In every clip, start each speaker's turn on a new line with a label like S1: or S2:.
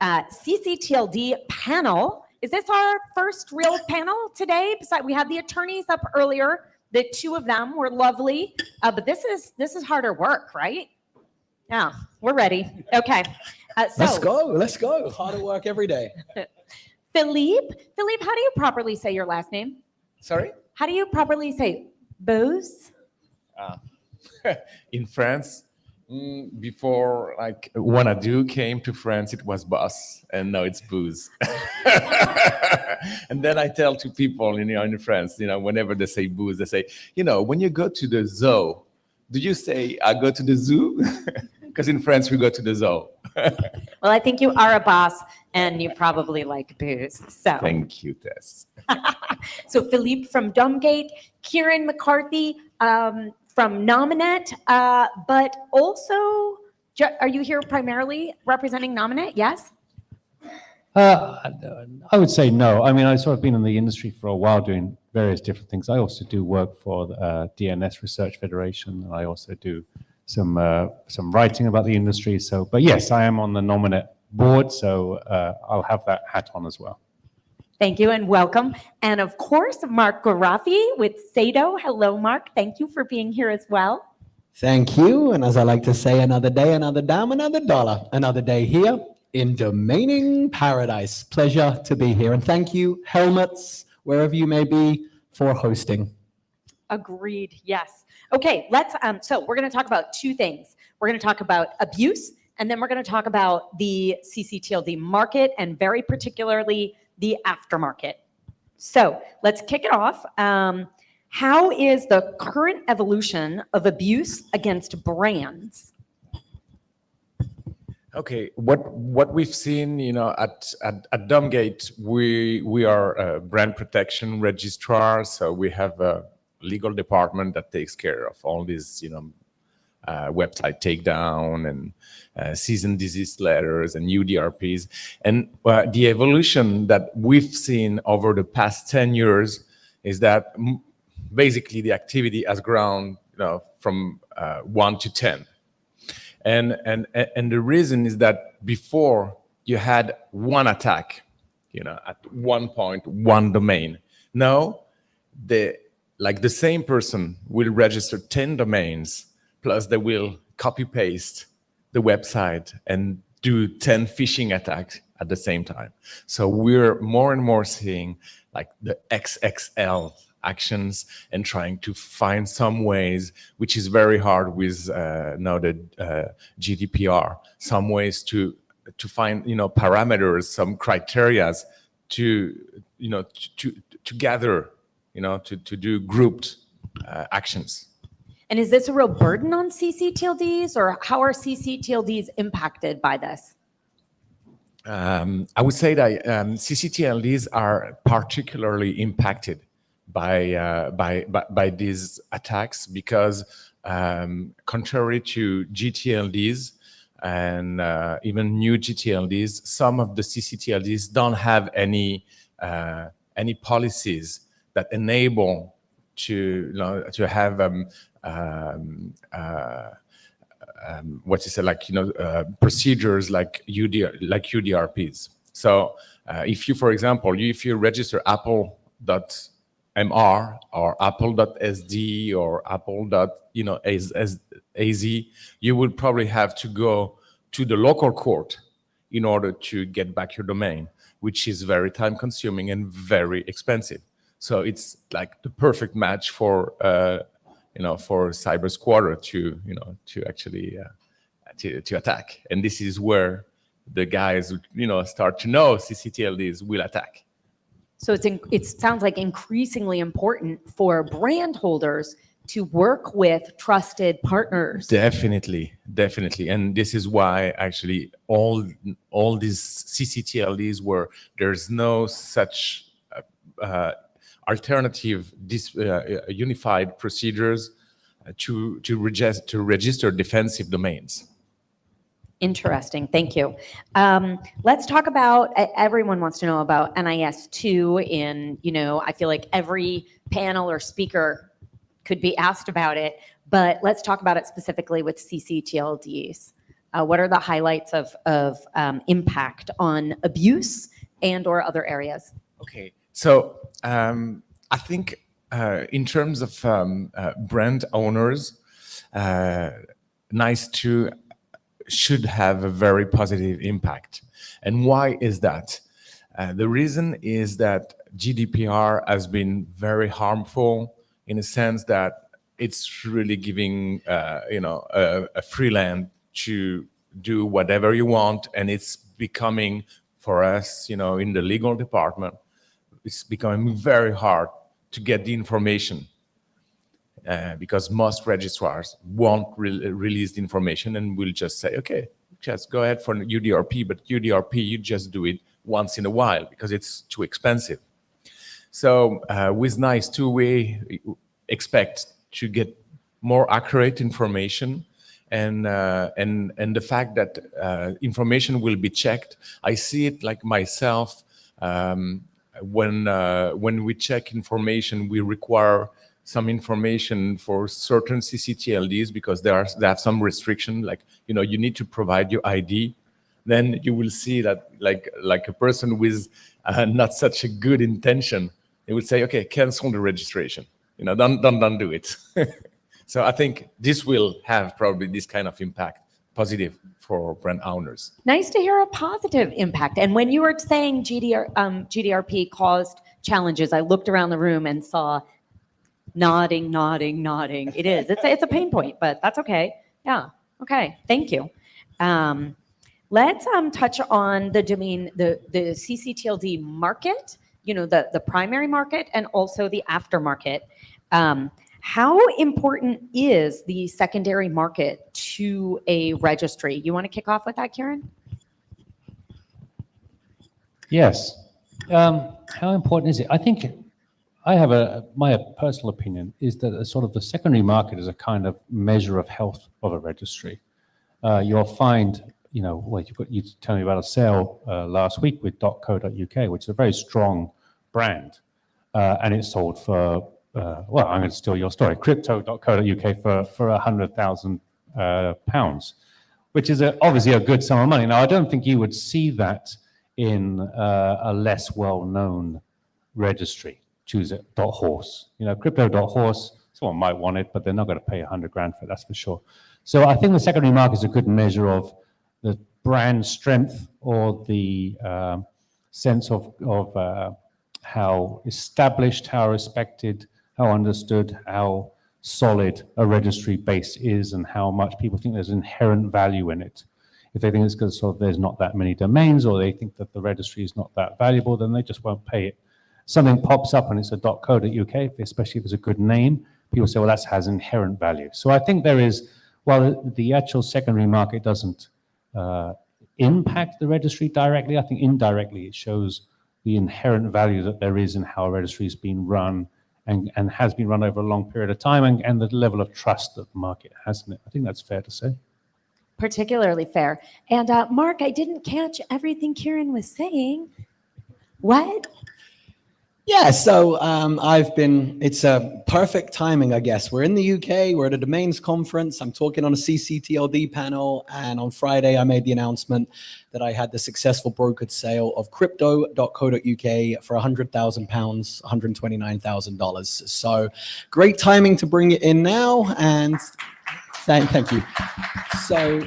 S1: ccTLD panel. Is this our first real panel today? Besides, we had the attorneys up earlier. The two of them were lovely, but this is harder work, right? Yeah, we're ready. Okay.
S2: Let's go. Harder work every day.
S1: Philippe, how do you properly say your last name?
S3: Sorry?
S1: How do you properly say booze?
S3: In France, before like Wanadu came to France, it was bus, and now it's booze. And then I tell to people, in France, whenever they say booze, they say, when you go to the zoo, do you say I go to the zoo? Because in France we go to the zoo.
S1: Well, I think you are a boss, and you probably like booze. So
S3: thank you, Tess.
S1: So Philippe from Domgate, Kieren McCarthy from Nominet, but also, are you here primarily representing Nominet? Yes?
S4: I would say no. I mean, I've sort of been in the industry for a while doing various different things. I also do work for the DNS Research Federation, and I also do some writing about the industry. But yes, I am on the Nominet board, so I'll have that hat on as well.
S1: Thank you and welcome. And of course, Mark Ghoriafi with Sedo. Hello, Mark. Thank you for being here as well.
S2: Thank you. And as I like to say, another day, another dime, another dollar, another day here in domaining paradise. Pleasure to be here. And thank you, Helmets, wherever you may be, for hosting.
S1: Agreed. Yes. Okay. So we're going to talk about two things. We're going to talk about abuse, and then we're going to talk about the ccTLD market, and very particularly the aftermarket. So let's kick it off. How is the current evolution of abuse against brands?
S3: Okay, what we've seen, at Domgate, we are a brand protection registrar, so we have a legal department that takes care of all these, website takedown and cease and desist letters and UDRPs. And the evolution that we've seen over the past 10 years is that basically the activity has grown, from 1 to 10. And the reason is that before you had one attack, at one point, one domain. Now, the same person will register 10 domains, plus they will copy paste the website and do 10 phishing attacks at the same time. So we're more and more seeing like the XXL actions and trying to find some ways, which is very hard with now the GDPR, some ways to find parameters, some criterias to gather, to do grouped actions.
S1: And is this a real burden on ccTLDs, or how are ccTLDs impacted by this?
S3: I would say that ccTLDs are particularly impacted by these attacks because, contrary to GTLDs and even new GTLDs, some of the ccTLDs don't have any policies that enable to have procedures like UDRPs. So if you, for example, if you register apple.mr or apple.sd or apple.az, you would probably have to go to the local court in order to get back your domain, which is very time consuming and very expensive. So it's like the perfect match for for cyber squatter to actually to attack. And this is where the guys start to know ccTLDs will attack.
S1: So it sounds like increasingly important for brand holders to work with trusted partners.
S3: Definitely. And this is why actually all these ccTLDs where there's no such alternative unified procedures to register defensive domains.
S1: Interesting. Thank you. Let's talk about, everyone wants to know about NIS2 in, I feel like every panel or speaker could be asked about it, but let's talk about it specifically with ccTLDs. What are the highlights of impact on abuse and or other areas?
S3: Okay, so I think in terms of brand owners, Nice2 should have a very positive impact. And why is that? The reason is that GDPR has been very harmful in a sense that it's really giving a free land to do whatever you want, and it's becoming for us, in the legal department, it's becoming very hard to get the information because most registrars won't release the information and will just say, okay, just go ahead for UDRP, but UDRP, you just do it once in a while because it's too expensive. So with Nice2, we expect to get more accurate information, and the fact that information will be checked. I see it like myself. When we check information, we require some information for certain ccTLDs because they have some restriction, like you need to provide your ID. Then you will see that like a person with not such a good intention, they would say, okay, cancel the registration. Don't do it. So I think this will have probably this kind of impact, positive for brand owners.
S1: Nice to hear a positive impact. And when you were saying GDRP caused challenges, I looked around the room and saw nodding. It is. It's a pain point, but that's okay. Yeah. Okay. Thank you. Let's touch on the domain, the ccTLD market. The primary market and also the aftermarket. How important is the secondary market to a registry? You want to kick off with that, Kieren?
S4: Yes. How important is it? I think I have my personal opinion is that sort of the secondary market is a kind of measure of health of a registry. You'll find, you told me about a sale last week with .co.uk, which is a very strong brand, and it sold for I'm going to steal your story. Crypto.co.uk for £100,000, which is obviously a good sum of money. Now, I don't think you would see that in a less well-known registry. Choose it. .horse. Crypto.horse. Someone might want it, but they're not going to pay $100,000 for it. That's for sure. So I think the secondary market is a good measure of the brand strength or the sense of how established, how respected, how understood, how solid a registry base is, and how much people think there's inherent value in it. If they think it's because there's not that many domains, or they think that the registry is not that valuable, then they just won't pay it. Something pops up and it's a .co.uk, especially if it's a good name, people say, well, that has inherent value. So I think there is, while the actual secondary market doesn't impact the registry directly, I think indirectly it shows the inherent value that there is in how a registry is being run and has been run over a long period of time, and the level of trust that the market has in it. I think that's fair to say.
S1: Particularly fair. And Mark, I didn't catch everything Kieren was saying. What?
S2: Yeah, so it's a perfect timing, I guess. We're in the UK, we're at a domains conference, I'm talking on a ccTLD panel, and on Friday I made the announcement that I had the successful brokered sale of crypto.co.uk for £100,000, $129,000. So great timing to bring it in now, and thank you. So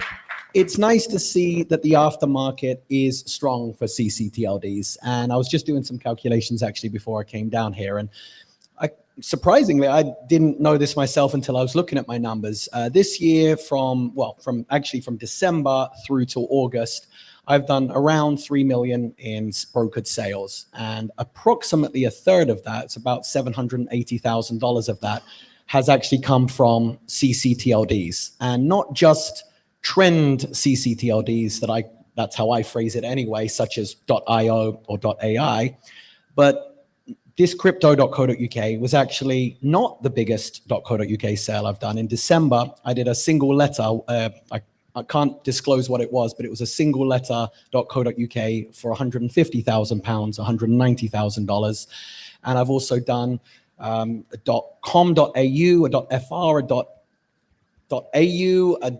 S2: it's nice to see that the aftermarket is strong for ccTLDs. And I was just doing some calculations actually before I came down here. And surprisingly, I didn't know this myself until I was looking at my numbers. This year from December through to August, I've done around 3 million in brokered sales. And approximately a third of that, it's about $780,000 of that, has actually come from ccTLDs. And not just trend ccTLDs that's how I phrase it anyway, such as .io or .ai, but this crypto.co.uk was actually not the biggest .co.uk sale I've done. In December, I did a single letter, I can't disclose what it was, but it was a single letter .co.uk for £150,000, $190,000. And I've also done a .com.au, a .fr, a .au, a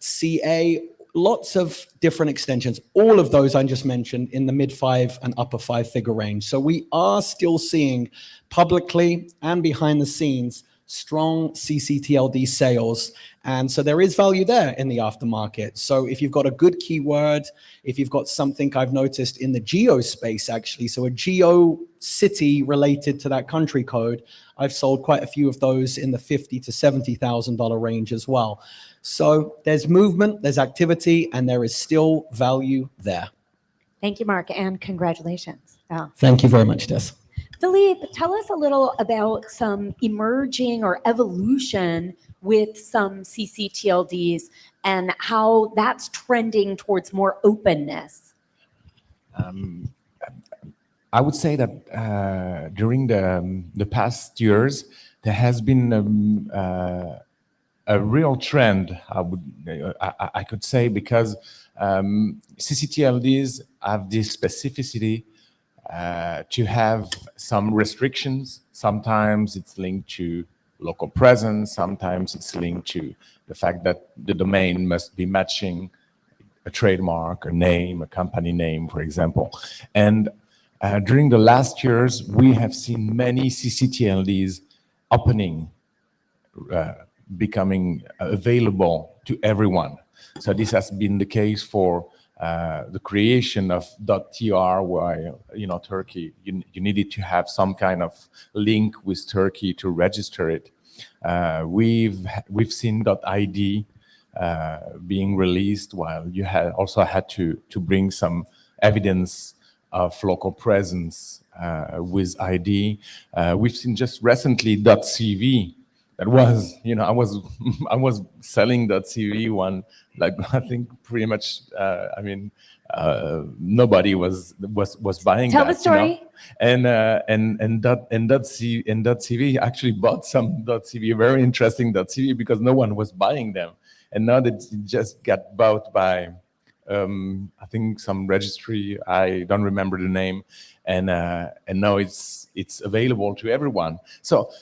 S2: .ca, lots of different extensions, all of those I just mentioned in the mid-5 and upper 5-figure range. So we are still seeing publicly and behind the scenes strong ccTLD sales. And so there is value there in the aftermarket. So if you've got a good keyword, if you've got something I've noticed in the geo space, actually, so a geo city related to that country code, I've sold quite a few of those in the $50,000 to $70,000 range as well. So there's movement, there's activity, and there is still value there.
S1: Thank you, Mark, and congratulations.
S2: Thank you very much, Tess.
S1: Philippe, tell us a little about some emerging or evolution with some ccTLDs and how that's trending towards more openness.
S3: I would say that during the past years, there has been a real trend, I could say, because ccTLDs have this specificity to have some restrictions. Sometimes it's linked to local presence. Sometimes it's linked to the fact that the domain must be matching a trademark, a name, a company name, for example. And during the last years, we have seen many ccTLDs opening, becoming available to everyone. So this has been the case for the creation of .tr, where, Turkey, you needed to have some kind of link with Turkey to register it. We've seen .id being released, while you also had to bring some evidence of local presence with ID. We've seen just recently .cv. That was, I was selling .cv one, like, I think pretty much, nobody was buying
S1: Tell
S3: that.
S1: the story.
S3: And .cv actually bought some .cv, very interesting .cv, because no one was buying them. And now that it just got bought by, I think, some registry, I don't remember the name, and now it's available to everyone. So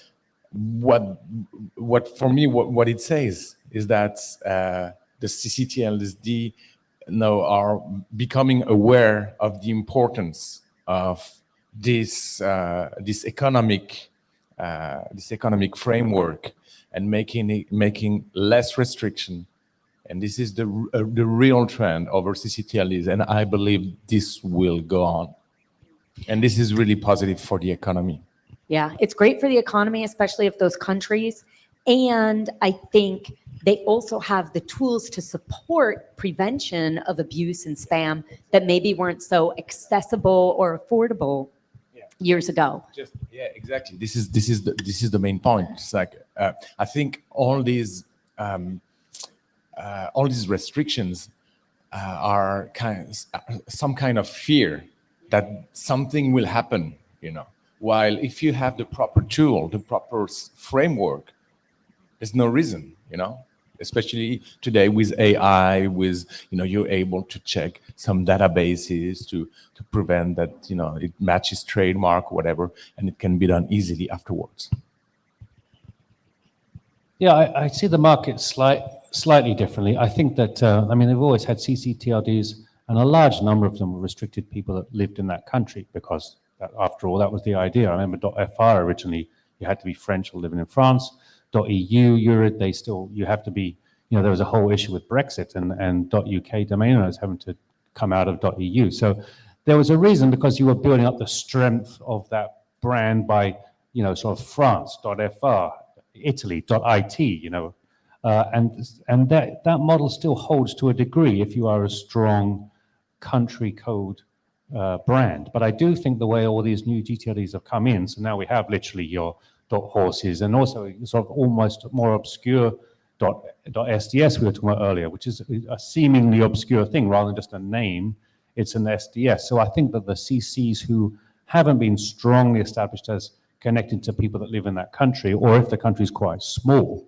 S3: what for me, what it says is that the ccTLD now are becoming aware of the importance of this economic framework, and making less restriction. And this is the real trend over ccTLDs, and I believe this will go on. And this is really positive for the economy.
S1: Yeah, it's great for the economy, especially of those countries. And I think they also have the tools to support prevention of abuse and spam that maybe weren't so accessible or affordable years ago.
S3: Exactly. This is the main point. It's like I think all these restrictions are some kind of fear that something will happen, While if you have the proper tool, the proper framework, there's no reason, Especially today with AI, with, you're able to check some databases to prevent that, it matches trademark, whatever, and it can be done easily afterwards.
S4: Yeah, I see the market slightly differently. I think that, they've always had ccTLDs, and a large number of them were restricted people that lived in that country, because after all, that was the idea. I remember .fr originally, you had to be French or living in France. .eu, you have to be, there was a whole issue with Brexit and .uk domain owners having to come out of .eu. So there was a reason, because you were building up the strength of that brand by, sort of France, .fr, Italy, .it, and that model still holds to a degree if you are a strong country code brand. But I do think the way all these new GTLDs have come in, so now we have literally your .horses, and also sort of almost more obscure .sds we were talking about earlier, which is a seemingly obscure thing rather than just a name. It's an SDS. So I think that the CCs who haven't been strongly established as connected to people that live in that country, or if the country is quite small,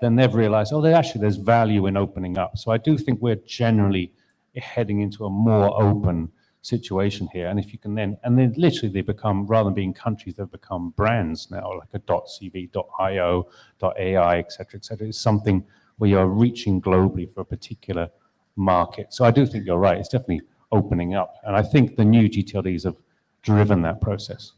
S4: then they've realized, there's value in opening up. So I do think we're generally heading into a more open situation here. And if you can then literally they become, rather than being countries, they've become brands now, like a .cv, .io, .ai, et cetera, et cetera. It's something where you're reaching globally for a particular market. So I do think you're right. It's definitely opening up. And I think the new GTLDs have driven that process.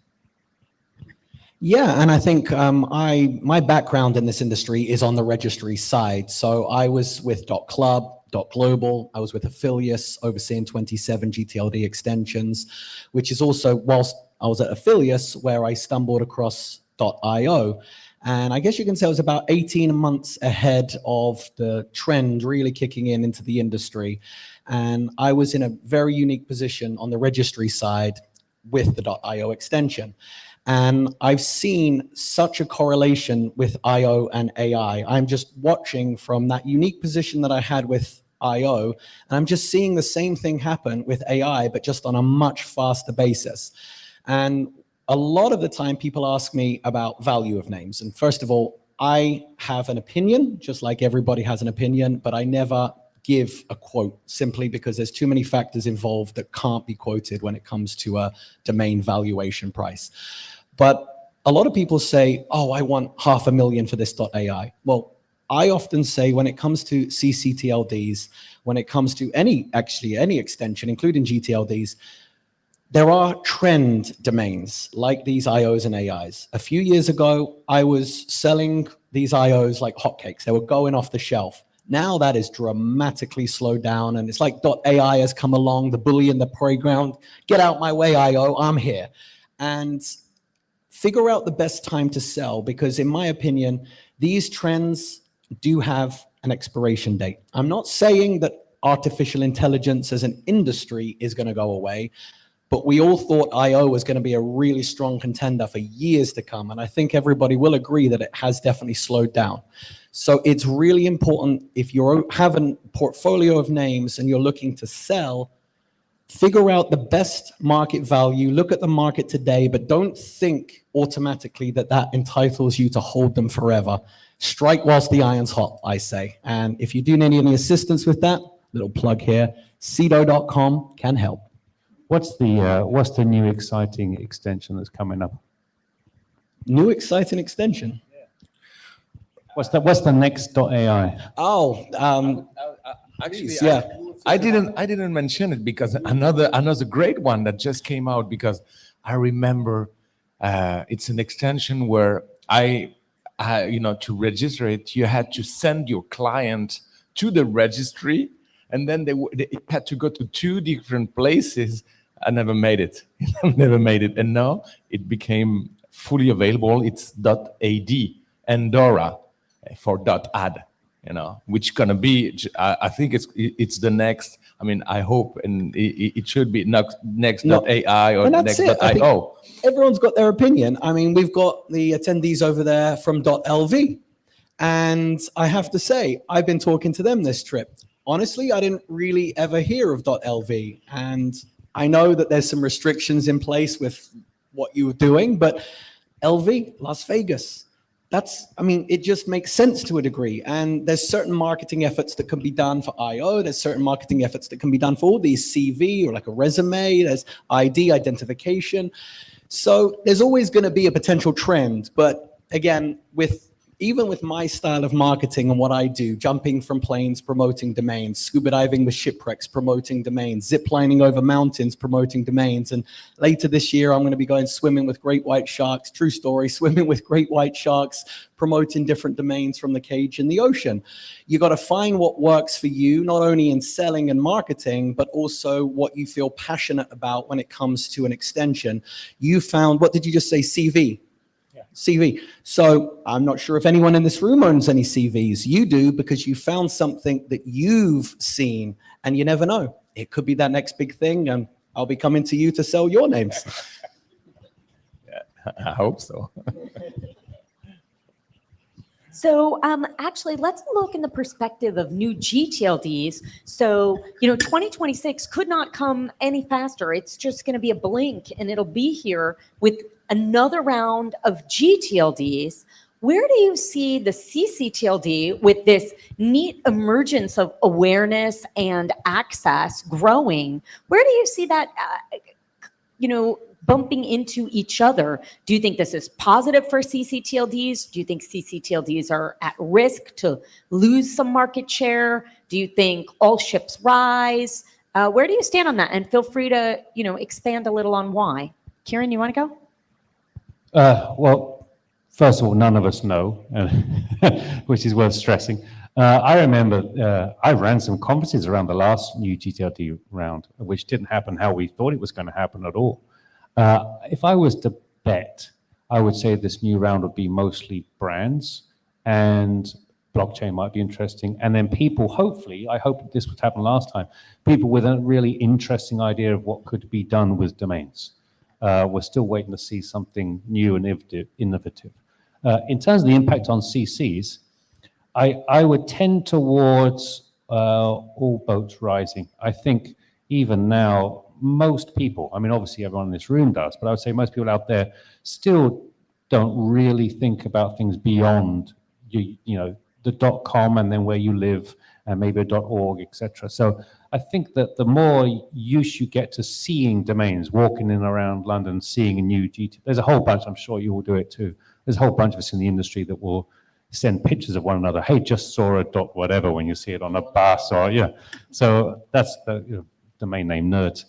S2: Yeah, and I think my background in this industry is on the registry side. So I was with .club, .global, I was with Affilius, overseeing 27 GTLD extensions, which is also, whilst I was at Affilius, where I stumbled across .io. And I guess you can say I was about 18 months ahead of the trend really kicking in into the industry. And I was in a very unique position on the registry side with the .io extension. And I've seen such a correlation with IO and AI. I'm just watching from that unique position that I had with IO, and I'm just seeing the same thing happen with AI, but just on a much faster basis. And a lot of the time people ask me about value of names. And first of all, I have an opinion, just like everybody has an opinion, but I never give a quote simply because there's too many factors involved that can't be quoted when it comes to a domain valuation price. But a lot of people say, oh, I want $500,000 for this .ai. Well, I often say when it comes to ccTLDs, when it comes to any extension, including GTLDs, there are trend domains like these IOs and AIs. A few years ago, I was selling these IOs like hotcakes. They were going off the shelf. Now that is dramatically slowed down, and it's like .ai has come along, the bully in the playground. Get out my way, IO, I'm here. And figure out the best time to sell, because in my opinion, these trends do have an expiration date. I'm not saying that artificial intelligence as an industry is going to go away, but we all thought IO was going to be a really strong contender for years to come. And I think everybody will agree that it has definitely slowed down. So it's really important, if you have a portfolio of names and you're looking to sell, figure out the best market value, look at the market today, but don't think automatically that that entitles you to hold them forever. Strike whilst the iron's hot, I say. And if you do need any assistance with that, little plug here, Sedo.com can help.
S4: What's the new exciting extension that's coming up?
S2: New exciting extension?
S4: What's the next .ai?
S2: Oh,
S3: Actually,
S2: yeah.
S3: I didn't mention it because another great one that just came out, because I remember it's an extension where to register it, you had to send your client to the registry, and then it had to go to 2 different places. I never made it. And now it became fully available. It's .ad, Andorra for .ad. Which gonna be, I think it's the next, I hope, and it should be next .ai or next .io.
S2: Everyone's got their opinion. We've got the attendees over there from .lv, and I have to say, I've been talking to them this trip. Honestly, I didn't really ever hear of .lv, and I know that there's some restrictions in place with what you were doing, but LV, Las Vegas, it just makes sense to a degree. And there's certain marketing efforts that can be done for IO. There's certain marketing efforts that can be done for all these CV or like a resume. There's ID identification. So there's always going to be a potential trend. But again, even with my style of marketing and what I do, jumping from planes, promoting domains, scuba diving with shipwrecks, promoting domains, zip lining over mountains, promoting domains. And later this year, I'm going to be going swimming with great white sharks, true story, swimming with great white sharks, promoting different domains from the cage in the ocean. You got to find what works for you, not only in selling and marketing, but also what you feel passionate about when it comes to an extension. You found, what did you just say, CV? CV. So I'm not sure if anyone in this room owns any CVs. You do, because you found something that you've seen, and you never know. It could be that next big thing, and I'll be coming to you to sell your names.
S3: Yeah, I hope so.
S1: So actually, let's look in the perspective of new GTLDs. So, 2026 could not come any faster. It's just going to be a blink, and it'll be here with another round of GTLDs. Where do you see the ccTLD with this neat emergence of awareness and access growing? Where do you see that, bumping into each other? Do you think this is positive for ccTLDs? Do you think ccTLDs are at risk to lose some market share? Do you think all ships rise? Where do you stand on that? And feel free to, expand a little on why. Kieren, you want to go?
S4: Well, first of all, none of us know, which is worth stressing. I remember I ran some conferences around the last new GTLD round, which didn't happen how we thought it was going to happen at all. If I was to bet, I would say this new round would be mostly brands, and blockchain might be interesting. And then people, hopefully, I hope this would happen last time, people with a really interesting idea of what could be done with domains. We're still waiting to see something new and innovative. In terms of the impact on CCs, I would tend towards all boats rising. I think even now, most people, I mean, obviously everyone in this room does, but I would say most people out there still don't really think about things beyond the .com and then where you live and maybe a .org, etc. So I think that the more use you get to seeing domains, walking in around London, seeing a new GT, there's a whole bunch, I'm sure you will do it too. There's a whole bunch of us in the industry that will send pictures of one another. Hey, just saw a .whatever when you see it on a bus or, yeah. So that's the domain name nerds.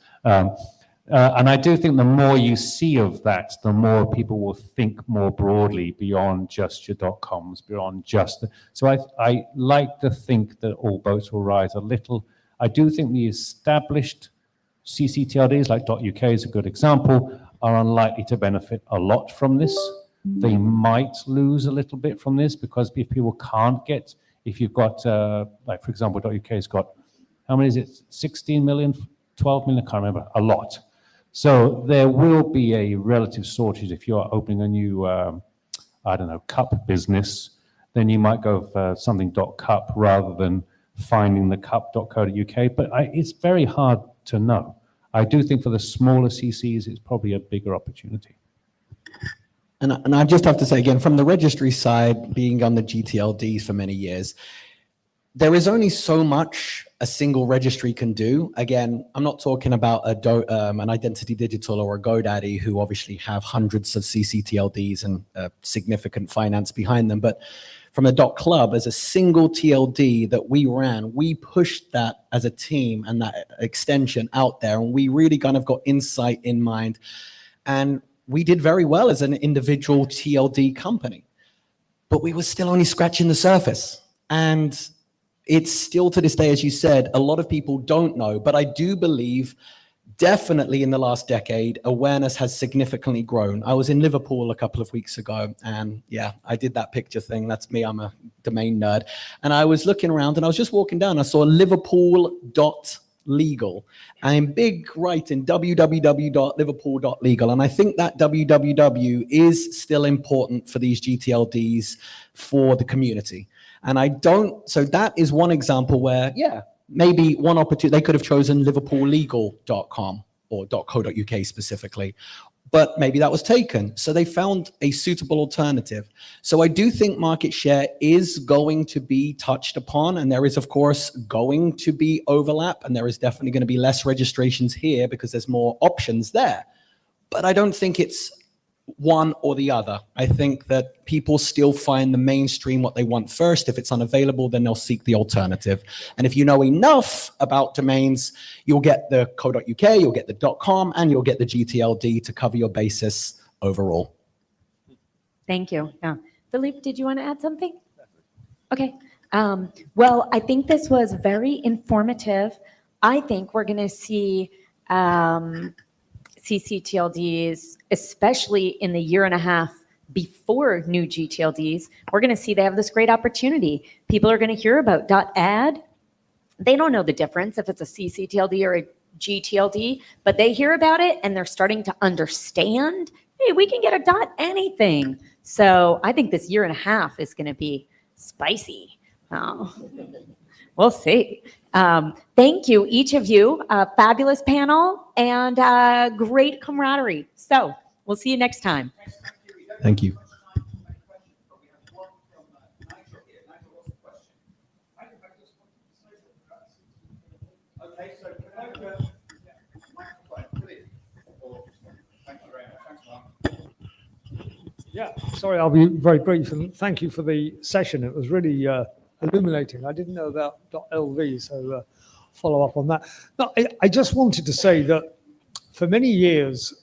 S4: And I do think the more you see of that, the more people will think more broadly beyond just your .coms, beyond just so I like to think that all boats will rise a little. I do think the established ccTLDs, like .uk is a good example, are unlikely to benefit a lot from this. They might lose a little bit from this because if people can't get, if you've got, like for example, .uk has got, how many is it, 16 million, 12 million, I can't remember, a lot. So there will be a relative shortage if you're opening a new, cup business, then you might go for something .cup rather than finding the cup.co.uk, but it's very hard to know. I do think for the smaller CCs, it's probably a bigger opportunity.
S2: And I just have to say again, from the registry side, being on the GTLDs for many years, there is only so much a single registry can do. Again, I'm not talking about an Identity Digital or a GoDaddy who obviously have hundreds of ccTLDs and significant finance behind them. But from a .club, as a single TLD that we ran, we pushed that as a team and that extension out there. And we really kind of got insight in mind. And we did very well as an individual TLD company. But we were still only scratching the surface. And it's still to this day, as you said, a lot of people don't know, but I do believe definitely in the last decade, awareness has significantly grown. I was in Liverpool a couple of weeks ago and yeah, I did that picture thing. That's me, I'm a domain nerd. And I was looking around and I was just walking down. I saw Liverpool.legal and big writing www.liverpool.legal. And I think that www is still important for these GTLDs for the community. And so that is one example where, yeah, maybe one opportunity, they could have chosen liverpoollegal.com or .co.uk specifically, but maybe that was taken. So they found a suitable alternative. So I do think market share is going to be touched upon, and there is, of course, going to be overlap, and there is definitely going to be less registrations here because there's more options there. But I don't think it's one or the other. I think that people still find the mainstream what they want first. If it's unavailable, then they'll seek the alternative. And if you know enough about domains, you'll get the .co.uk, you'll get the .com, and you'll get the GTLD to cover your basis overall.
S1: Thank you. Yeah. Philippe, did you want to add something? Okay. Well, I think this was very informative. I think we're going to see ccTLDs, especially in the year and a half before new GTLDs, we're going to see they have this great opportunity. People are going to hear about .ad. They don't know the difference if it's a ccTLD or a GTLD, but they hear about it and they're starting to understand, hey, we can get a .anything. So I think this year and a half is going to be spicy. We'll see. Thank you, each of you. Fabulous panel and great camaraderie. So we'll see you next time.
S2: Thank you.
S5: Yeah, sorry, I'll be very brief, and thank you for the session. It was really illuminating. I didn't know about .lv, so follow up on that. No, I just wanted to say that for many years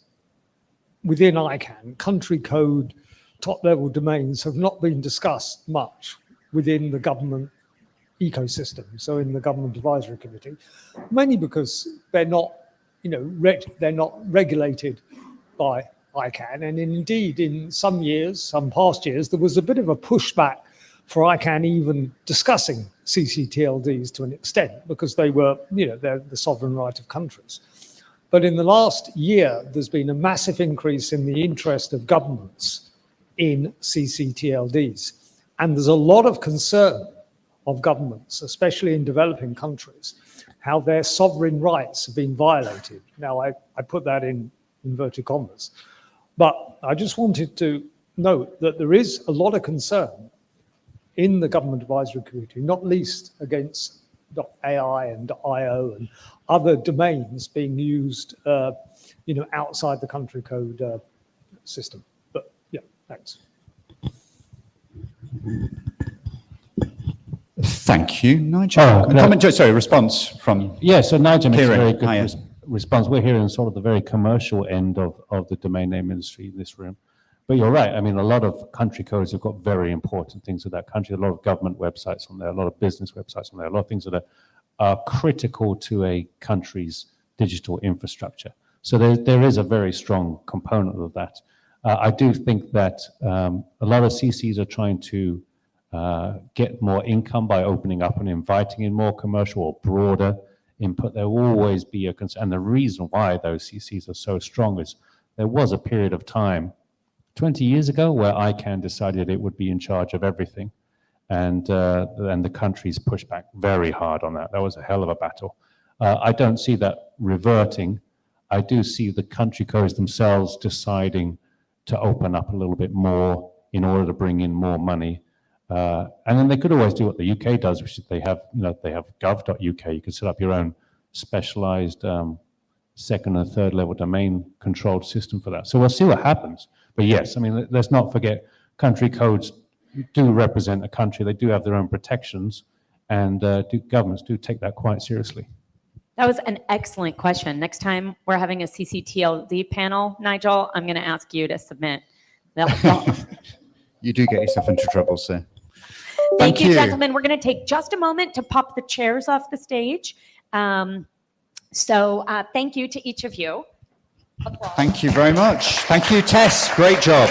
S5: within ICANN, country code top-level domains have not been discussed much within the government ecosystem, so in the government advisory committee, mainly because they're not, they're not regulated by ICANN, and indeed in some years, some past years, there was a bit of a pushback for ICANN even discussing ccTLDs to an extent, because they were, they're the sovereign right of countries. But in the last year, there's been a massive increase in the interest of governments in ccTLDs, and there's a lot of concern of governments, especially in developing countries, how their sovereign rights have been violated. Now, I put that in inverted commas, but I just wanted to note that there is a lot of concern in the government advisory committee, not least against .ai and .io and other domains being used, outside the country code system. But yeah, thanks.
S6: Thank you, Nigel. Response from
S4: Yeah, so Nigel makes a
S6: Kieren.
S4: very good
S6: Hiya.
S4: response. We're hearing sort of the very commercial end of the domain name industry in this room. But you're right. I mean, a lot of country codes have got very important things with that country. A lot of government websites on there, a lot of business websites on there, a lot of things that are critical to a country's digital infrastructure. So there is a very strong component of that. I do think that a lot of CCs are trying to get more income by opening up and inviting in more commercial or broader input. There will always be a concern. And the reason why those CCs are so strong is there was a period of time 20 years ago where ICANN decided it would be in charge of everything. And the countries pushed back very hard on that. That was a hell of a battle. I don't see that reverting. I do see the country codes themselves deciding to open up a little bit more in order to bring in more money. And then they could always do what the UK does, which is they have gov.uk. You can set up your own specialized second and third level domain controlled system for that. So we'll see what happens. But yes, I mean, let's not forget country codes do represent a country. They do have their own protections, and governments do take that quite seriously.
S1: That was an excellent question. Next time we're having a ccTLD panel, Nigel, I'm going to ask you to submit.
S6: You do get yourself into trouble, sir.
S1: Thank you, gentlemen. We're going to take just a moment to pop the chairs off the stage. So thank you to each of you. Applause.
S6: Thank you very much. Thank you, Tess. Great job.